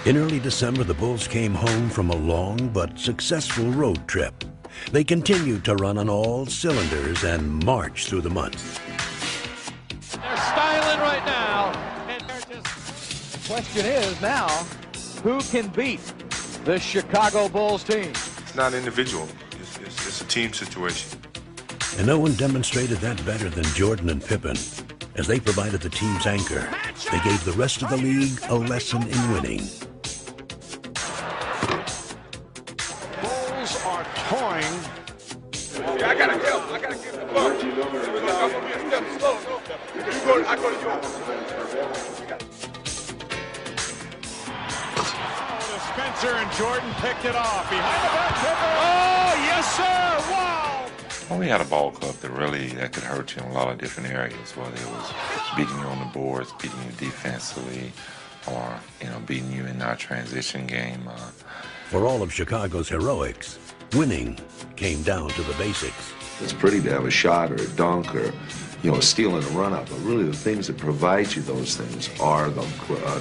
In early December, the Bulls came home from a long but successful road trip. They continued to run on all cylinders and march through the month. They're styling right now. And the question is now, who can beat the Chicago Bulls team? It's not individual. It's a team situation. And no one demonstrated that better than Jordan and Pippen. As they provided the team's anchor, they gave the rest of the league a lesson in winning. Bulls are toying. I gotta get the ball. I go to yours. Spencer and Jordan picked it off. Behind the back, Pippen. Oh, yes, sir. Wow. Well, we had a ball club that could hurt you in a lot of different areas, whether it was beating you on the boards, beating you defensively, or beating you in our transition game. For all of Chicago's heroics, winning came down to the basics. It's pretty to have a shot or a dunk or, a steal and a run-up, but really the things that provide you those things are the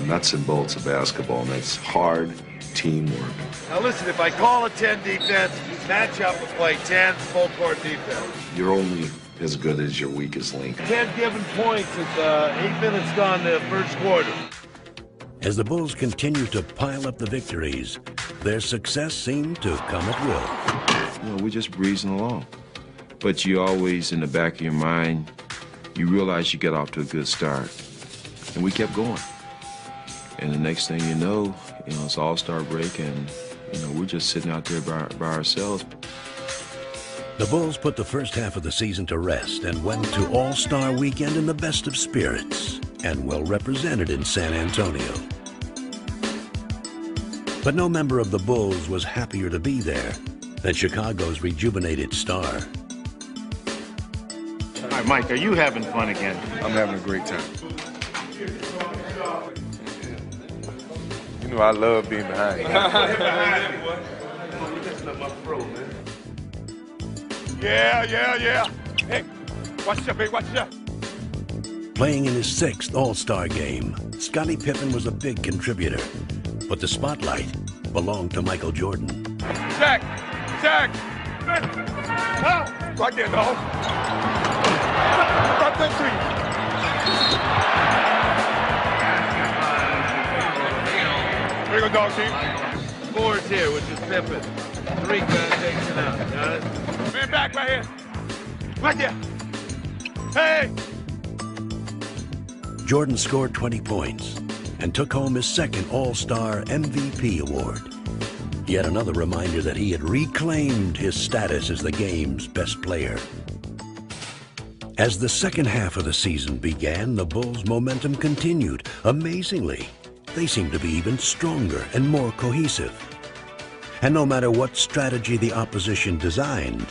nuts and bolts of basketball, and that's hard teamwork. Now listen, if I call a 10 defense, match up and play 10 full-court defense. You're only as good as your weakest link. 10 given points with 8 minutes gone the first quarter. As the Bulls continued to pile up the victories, their success seemed to come at will. We're just breezing along. But you always, in the back of your mind, you realize you get off to a good start. And we kept going. And the next thing you know, it's All-Star break, and, we're just sitting out there by ourselves. The Bulls put the first half of the season to rest and went to All-Star weekend in the best of spirits and well represented in San Antonio. But no member of the Bulls was happier to be there than Chicago's rejuvenated star. All right, Mike, are you having fun again? I'm having a great time. I love being behind you. Yeah. Hey, watch out, big, watch out. Playing in his 6th All-Star game, Scottie Pippen was a big contributor, but the spotlight belonged to Michael Jordan. Jack! Right there, dog. Right there, three. There you go, dog team. 4's here, which is Pippen. 3 takes it out. Got it? Man back right here. Right there. Hey! Jordan scored 20 points and took home his 2nd All-Star MVP award. Yet another reminder that he had reclaimed his status as the game's best player. As the second half of the season began, the Bulls' momentum continued. Amazingly, they seemed to be even stronger and more cohesive. And no matter what strategy the opposition designed,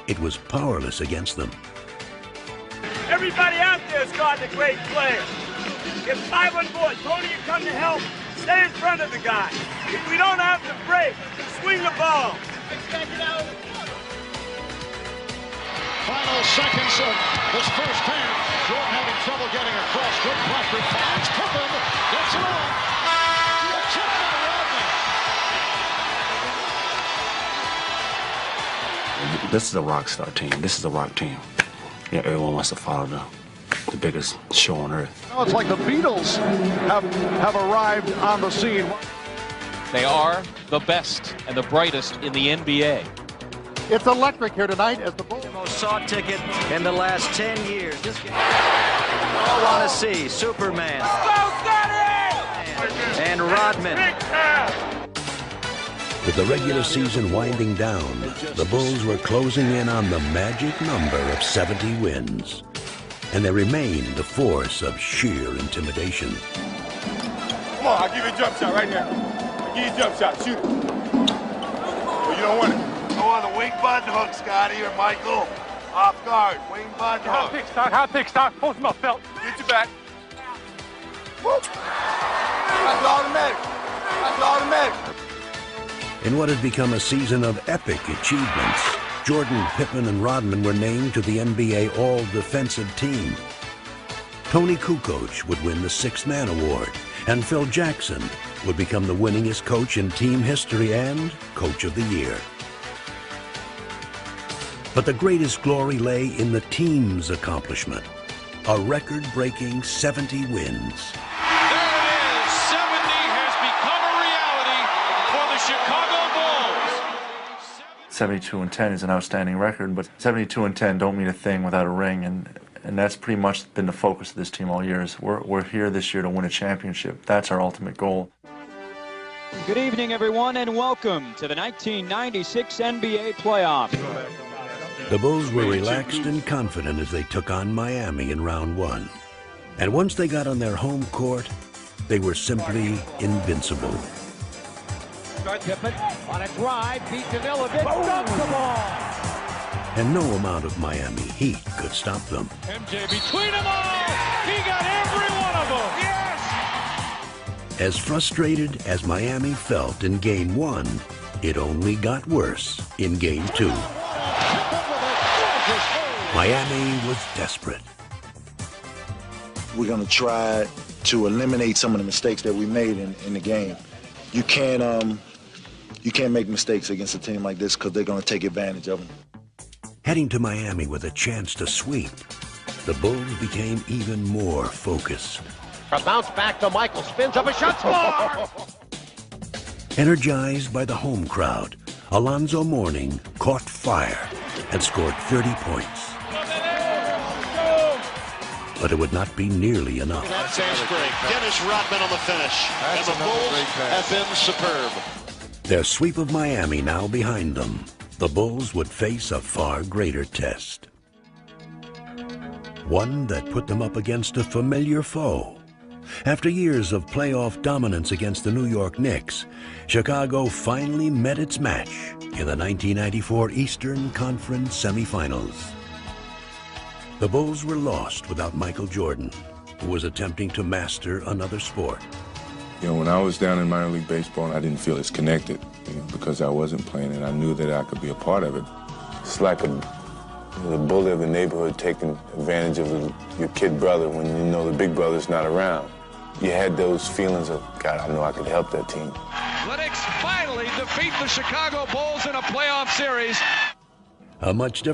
it was powerless against them. Everybody out there is guarding a great player. If 5 on board, Tony, you come to help, stay in front of the guy. If we don't have to break, swing the ball. Final seconds of this first half. Jordan having trouble getting across. Good pressure. Finds Pippen. Gets it on. Chip by Rodman. This is a rock star team. This is a rock team. Everyone wants to follow the biggest show on earth. It's like the Beatles have arrived on the scene. They are the best and the brightest in the NBA. It's electric here tonight as the Bulls. The most sought ticket in the last 10 years. This game all want to see Superman and Rodman. With the regular season winding down, the Bulls were closing in on the magic number of 70 wins. And they remained a force of sheer intimidation. Come on, I'll give you a jump shot right now. I'll give you a jump shot. Shoot it. Well, you don't want it. Go on the wing button hook, Scotty or Michael. Off guard, wing button hook. Hot pick, stock. Post him up, Felt. Get your back. Whoop. That's automatic. In what had become a season of epic achievements, Jordan, Pippen, and Rodman were named to the NBA All-Defensive Team. Tony Kukoc would win the Sixth Man Award, and Phil Jackson would become the winningest coach in team history and Coach of the Year. But the greatest glory lay in the team's accomplishment. A record-breaking 70 wins. There it is. 70 has become a reality for the Chicago Bulls. 72-10 is an outstanding record, but 72-10 don't mean a thing without a ring, and that's pretty much been the focus of this team all year. We're here this year to win a championship. That's our ultimate goal. Good evening, everyone, and welcome to the 1996 NBA playoffs. The Bulls were relaxed and confident as they took on Miami in round one. And once they got on their home court, they were simply invincible. Pippen on a drive, beat Danilovic, dumps the ball. And no amount of Miami heat could stop them. MJ between them all. He got every one of them. Yes! As frustrated as Miami felt in Game 1, it only got worse in Game 2. Miami was desperate. We're going to try to eliminate some of the mistakes that we made in the game. You can't make mistakes against a team like this because they're going to take advantage of them. Heading to Miami with a chance to sweep, the Bulls became even more focused. A bounce back to Michael, spins up a shot, score! Energized by the home crowd, Alonzo Mourning caught fire and scored 30 points. But it would not be nearly enough. That's great. Dennis Rodman on the finish. And the Bulls have been superb. Their sweep of Miami now behind them, the Bulls would face a far greater test. One that put them up against a familiar foe. After years of playoff dominance against the New York Knicks, Chicago finally met its match in the 1994 Eastern Conference semifinals. The Bulls were lost without Michael Jordan, who was attempting to master another sport. You know, when I was down in minor league baseball, I didn't feel as connected, because I wasn't playing, and I knew that I could be a part of it. It's like the bully of the neighborhood taking advantage of your kid brother when you know the big brother's not around. You had those feelings of, God, I know I could help that team. Knicks finally defeat the Chicago Bulls in a playoff series. A much different